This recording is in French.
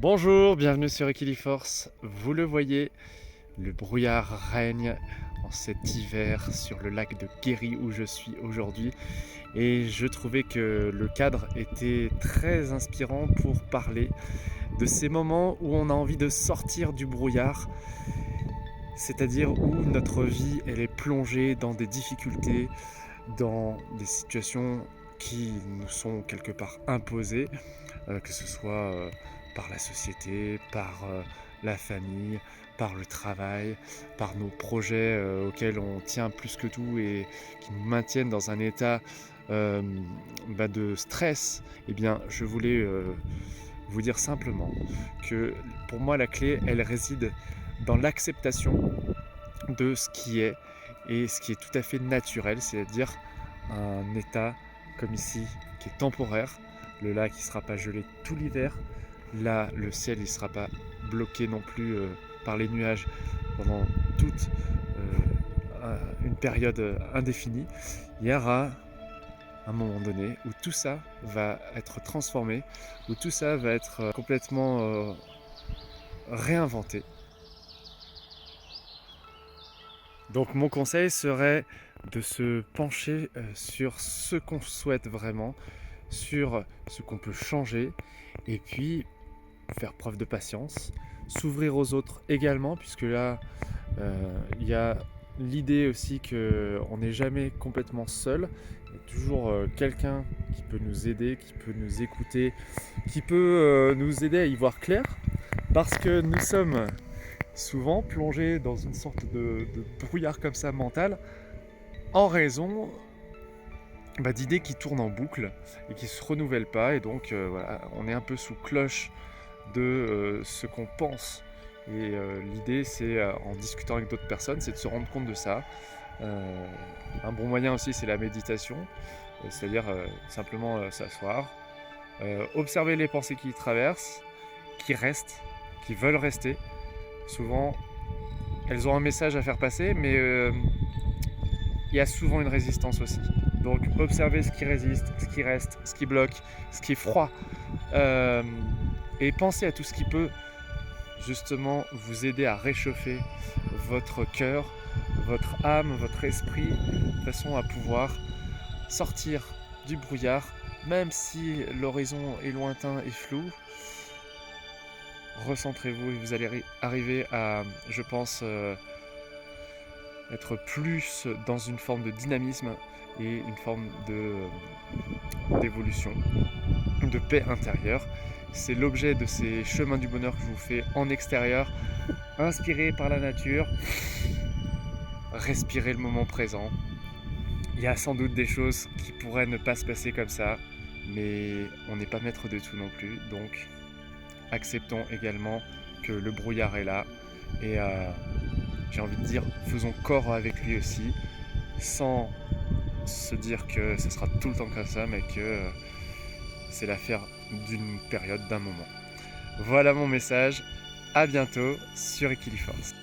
Bonjour, bienvenue sur Equiliforce. Vous le voyez, le brouillard règne en cet hiver sur le lac de Guéry où je suis aujourd'hui. Et je trouvais que le cadre était très inspirant pour parler de ces moments où on a envie de sortir du brouillard, c'est-à-dire où notre vie elle est plongée dans des difficultés, dans des situations qui nous sont quelque part imposées, que ce soit par la société, par la famille, par le travail, par nos projets auxquels on tient plus que tout et qui nous maintiennent dans un état euh, de stress. Eh bien, je voulais vous dire simplement que pour moi, la clé, elle réside dans l'acceptation de ce qui est et ce qui est tout à fait naturel, c'est-à-dire un état comme ici qui est temporaire. Le lac ne sera pas gelé tout l'hiver. Là, le ciel ne sera pas bloqué non plus par les nuages pendant toute une période indéfinie. Il y aura un moment donné où tout ça va être transformé, où tout ça va être complètement réinventé. Donc mon conseil serait de se pencher sur ce qu'on souhaite vraiment, sur ce qu'on peut changer, et puis faire preuve de patience, s'ouvrir aux autres également, puisque là, il y a l'idée aussi qu'on n'est jamais complètement seul. Il y a toujours quelqu'un qui peut nous aider, qui peut nous écouter, qui peut nous aider à y voir clair, parce que nous sommes souvent plongés dans une sorte de brouillard comme ça mental, en raison d'idées qui tournent en boucle et qui ne se renouvellent pas. Et donc voilà, on est un peu sous cloche de ce qu'on pense. Et l'idée, c'est en discutant avec d'autres personnes, c'est de se rendre compte de ça. Un bon moyen aussi, c'est la méditation, c'est-à-dire simplement s'asseoir, observer les pensées qui y traversent, qui restent, qui veulent rester. Souvent, elles ont un message à faire passer, mais il y a souvent une résistance aussi. Donc observez ce qui résiste, ce qui reste, ce qui bloque, ce qui est froid. Et pensez à tout ce qui peut justement vous aider à réchauffer votre cœur, votre âme, votre esprit, de façon à pouvoir sortir du brouillard, même si l'horizon est lointain et flou. Recentrez-vous et vous allez arriver à, je pense, être plus dans une forme de dynamisme et une forme d'évolution, de paix intérieure. C'est l'objet de ces chemins du bonheur que je vous fais en extérieur, inspiré par la nature, respirez le moment présent. Il y a sans doute des choses qui pourraient ne pas se passer comme ça, mais on n'est pas maître de tout non plus, donc acceptons également que le brouillard est là et j'ai envie de dire faisons corps avec lui aussi, sans se dire que ce sera tout le temps comme ça, mais que c'est l'affaire d'une période, d'un moment. Voilà mon message, à bientôt sur Equiliforce.